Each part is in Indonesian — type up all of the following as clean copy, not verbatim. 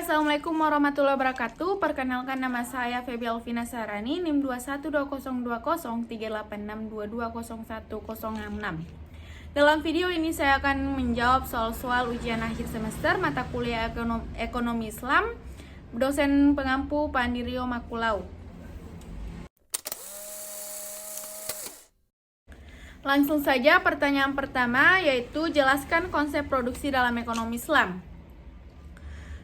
Assalamualaikum warahmatullahi wabarakatuh. Perkenalkan, nama saya Feby Alvina Sarani, NIM 2120203862201066. Dalam video ini saya akan menjawab soal-soal ujian akhir semester mata kuliah Ekonomi Islam, dosen pengampu Pak Andi Rio Makulau. Langsung saja pertanyaan pertama, yaitu jelaskan konsep produksi dalam ekonomi Islam.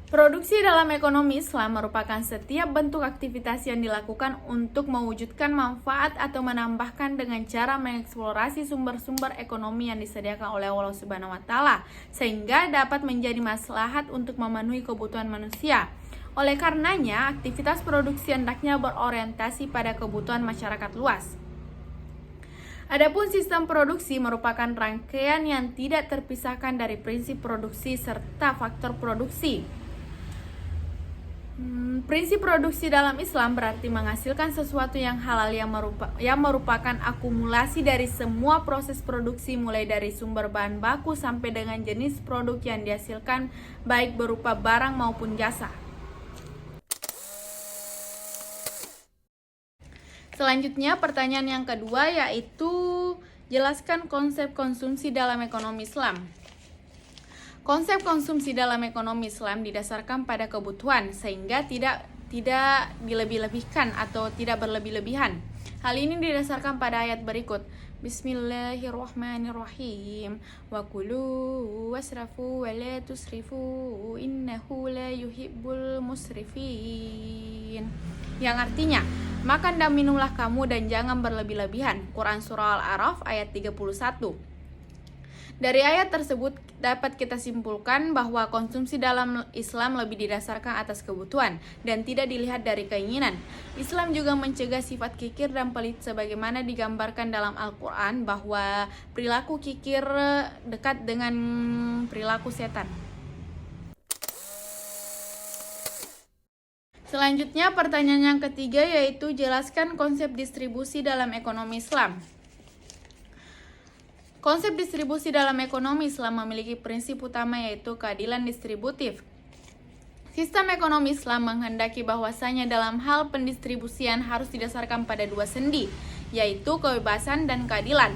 Produksi dalam ekonomi Islam merupakan setiap bentuk aktivitas yang dilakukan untuk mewujudkan manfaat atau menambahkan dengan cara mengeksplorasi sumber-sumber ekonomi yang disediakan oleh Allah Subhanahu wa Ta'ala, sehingga dapat menjadi maslahat untuk memenuhi kebutuhan manusia. Oleh karenanya, aktivitas produksi hendaknya berorientasi pada kebutuhan masyarakat luas. Adapun sistem produksi merupakan rangkaian yang tidak terpisahkan dari prinsip produksi serta faktor produksi. Prinsip produksi dalam Islam berarti menghasilkan sesuatu yang halal yang merupakan akumulasi dari semua proses produksi, mulai dari sumber bahan baku sampai dengan jenis produk yang dihasilkan, baik berupa barang maupun jasa. Selanjutnya pertanyaan yang kedua, yaitu jelaskan konsep konsumsi dalam ekonomi Islam. Konsep konsumsi dalam ekonomi Islam didasarkan pada kebutuhan, sehingga tidak dilebih-lebihkan atau tidak berlebih-lebihan. Hal ini didasarkan pada ayat berikut. Bismillahirrahmanirrahim. Wa kulu wasrafu wa la tusrifu innahu la yuhibbul musrifin. Yang artinya, makan dan minumlah kamu dan jangan berlebih-lebihan. Quran Surah Al-A'raf ayat 31. Dari ayat tersebut dapat kita simpulkan bahwa konsumsi dalam Islam lebih didasarkan atas kebutuhan dan tidak dilihat dari keinginan. Islam juga mencegah sifat kikir dan pelit sebagaimana digambarkan dalam Al-Quran, bahwa perilaku kikir dekat dengan perilaku setan. Selanjutnya pertanyaan yang ketiga, yaitu jelaskan konsep distribusi dalam ekonomi Islam. Konsep distribusi dalam ekonomi Islam memiliki prinsip utama, yaitu keadilan distributif. Sistem ekonomi Islam menghendaki bahwasanya dalam hal pendistribusian harus didasarkan pada dua sendi, yaitu kebebasan dan keadilan.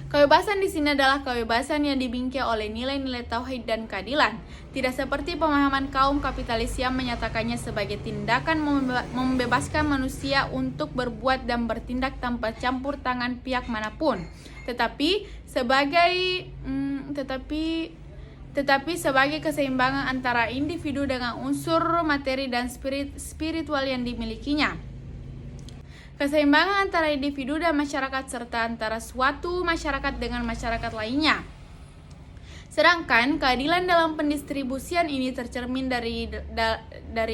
Kebebasan di sini adalah kebebasan yang dibingkai oleh nilai-nilai tauhid dan keadilan. Tidak seperti pemahaman kaum kapitalis yang menyatakannya sebagai tindakan membebaskan manusia untuk berbuat dan bertindak tanpa campur tangan pihak manapun, tetapi sebagai keseimbangan antara individu dengan unsur materi dan spiritual yang dimilikinya. Keseimbangan antara individu dan masyarakat serta antara suatu masyarakat dengan masyarakat lainnya. Sedangkan keadilan dalam pendistribusian ini tercermin dari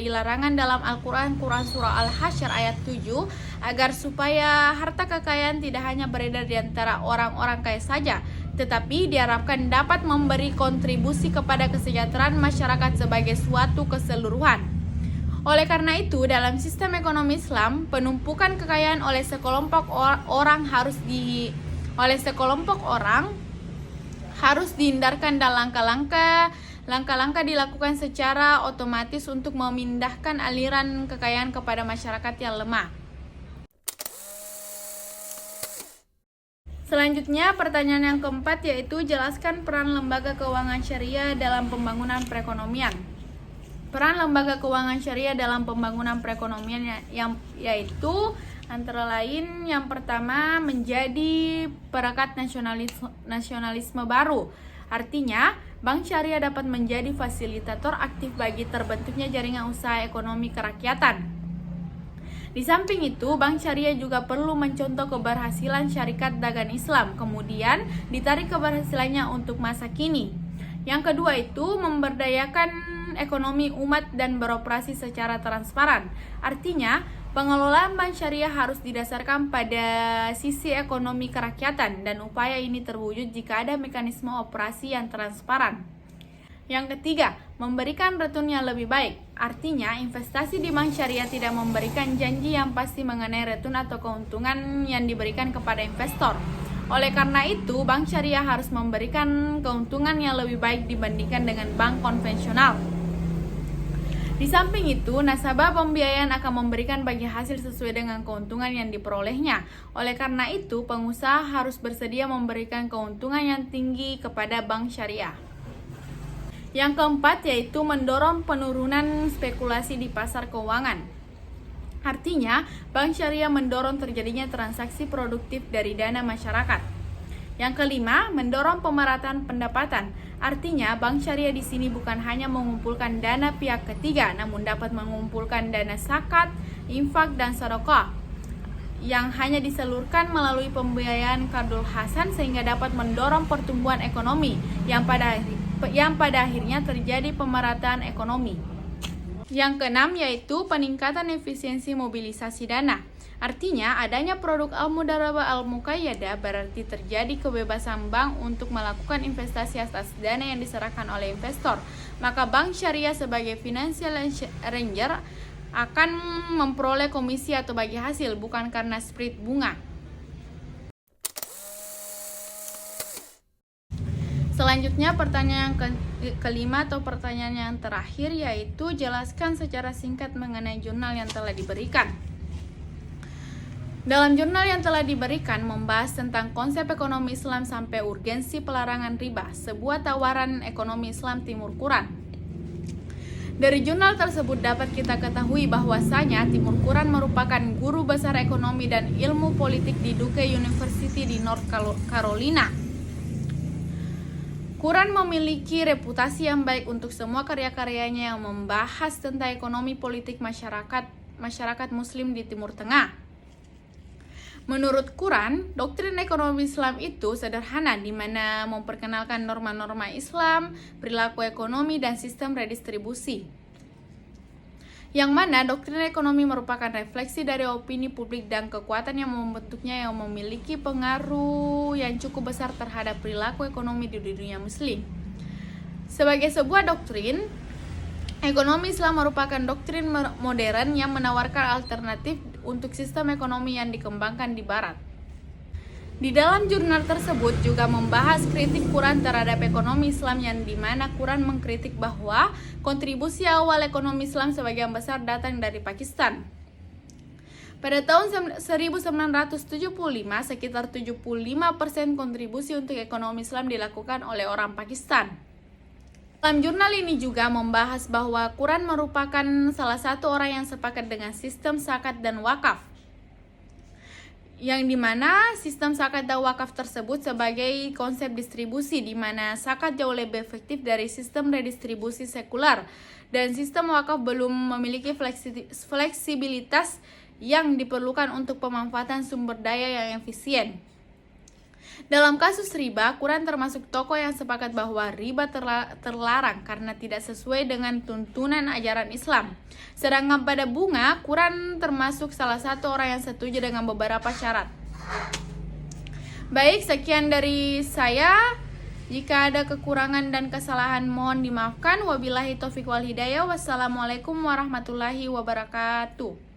larangan dalam Al-Quran, Quran Surah Al-Hasyr ayat 7, agar supaya harta kekayaan tidak hanya beredar di antara orang-orang kaya saja, tetapi diharapkan dapat memberi kontribusi kepada kesejahteraan masyarakat sebagai suatu keseluruhan. Oleh karena itu, dalam sistem ekonomi Islam, penumpukan kekayaan oleh sekelompok orang harus dihindarkan, dan langkah-langkah dilakukan secara otomatis untuk memindahkan aliran kekayaan kepada masyarakat yang lemah. Selanjutnya, pertanyaan yang keempat, yaitu jelaskan peran lembaga keuangan syariah dalam pembangunan perekonomian. Peran lembaga keuangan syariah dalam pembangunan perekonomian yaitu antara lain, yang pertama, menjadi perekat nasionalisme baru. Artinya, bank syariah dapat menjadi fasilitator aktif bagi terbentuknya jaringan usaha ekonomi kerakyatan. Di samping itu, bank syariah juga perlu mencontoh keberhasilan syarikat dagang Islam, kemudian ditarik keberhasilannya untuk masa kini. Yang kedua itu memberdayakan ekonomi umat dan beroperasi secara transparan. Artinya, pengelolaan bank syariah harus didasarkan pada sisi ekonomi kerakyatan, dan upaya ini terwujud jika ada mekanisme operasi yang transparan. Yang ketiga, memberikan return yang lebih baik. Artinya, investasi di bank syariah tidak memberikan janji yang pasti mengenai return atau keuntungan yang diberikan kepada investor. Oleh karena itu, bank syariah harus memberikan keuntungan yang lebih baik dibandingkan dengan bank konvensional. Di samping itu, nasabah pembiayaan akan memberikan bagi hasil sesuai dengan keuntungan yang diperolehnya. Oleh karena itu, pengusaha harus bersedia memberikan keuntungan yang tinggi kepada bank syariah. Yang keempat yaitu mendorong penurunan spekulasi di pasar keuangan. Artinya, bank syariah mendorong terjadinya transaksi produktif dari dana masyarakat. Yang kelima, mendorong pemerataan pendapatan. Artinya, bank syariah di sini bukan hanya mengumpulkan dana pihak ketiga, namun dapat mengumpulkan dana zakat, infak, dan sedekah yang hanya disalurkan melalui pembiayaan Qardul Hasan sehingga dapat mendorong pertumbuhan ekonomi yang pada akhirnya terjadi pemerataan ekonomi. Yang keenam yaitu peningkatan efisiensi mobilisasi dana. Artinya, adanya produk al-mudarabah al-muqayyadah berarti terjadi kebebasan bank untuk melakukan investasi atas dana yang diserahkan oleh investor. Maka bank syariah sebagai financial arranger akan memperoleh komisi atau bagi hasil, bukan karena spread bunga. Selanjutnya pertanyaan kelima atau pertanyaan yang terakhir yaitu jelaskan secara singkat mengenai jurnal yang telah diberikan. Dalam jurnal yang telah diberikan membahas tentang konsep ekonomi Islam sampai urgensi pelarangan riba, sebuah tawaran ekonomi Islam Timur Quran. Dari jurnal tersebut dapat kita ketahui bahwasanya Timur Quran merupakan guru besar ekonomi dan ilmu politik di Duke University di North Carolina. Quran memiliki reputasi yang baik untuk semua karya-karyanya yang membahas tentang ekonomi politik masyarakat Muslim di Timur Tengah. Menurut Quran, doktrin ekonomi Islam itu sederhana, di mana memperkenalkan norma-norma Islam, perilaku ekonomi, dan sistem redistribusi. Yang mana doktrin ekonomi merupakan refleksi dari opini publik dan kekuatan yang membentuknya yang memiliki pengaruh yang cukup besar terhadap perilaku ekonomi di dunia Muslim. Sebagai sebuah doktrin, ekonomi Islam merupakan doktrin modern yang menawarkan alternatif untuk sistem ekonomi yang dikembangkan di Barat. Di dalam jurnal tersebut juga membahas kritik Quran terhadap ekonomi Islam yang dimana Quran mengkritik bahwa kontribusi awal ekonomi Islam sebagian besar datang dari Pakistan. Pada tahun 1975, sekitar 75% kontribusi untuk ekonomi Islam dilakukan oleh orang Pakistan. Dalam jurnal ini juga membahas bahwa Quran merupakan salah satu orang yang sepakat dengan sistem zakat dan wakaf, yang dimana sistem zakat dan wakaf tersebut sebagai konsep distribusi, di mana zakat jauh lebih efektif dari sistem redistribusi sekular, dan sistem wakaf belum memiliki fleksibilitas yang diperlukan untuk pemanfaatan sumber daya yang efisien. Dalam kasus riba, Quran termasuk tokoh yang sepakat bahwa riba terlarang karena tidak sesuai dengan tuntunan ajaran Islam. Sedangkan pada bunga, Quran termasuk salah satu orang yang setuju dengan beberapa syarat. Baik, sekian dari saya. Jika ada kekurangan dan kesalahan mohon dimaafkan. Wabillahi taufiq wal hidayah. Wassalamualaikum warahmatullahi wabarakatuh.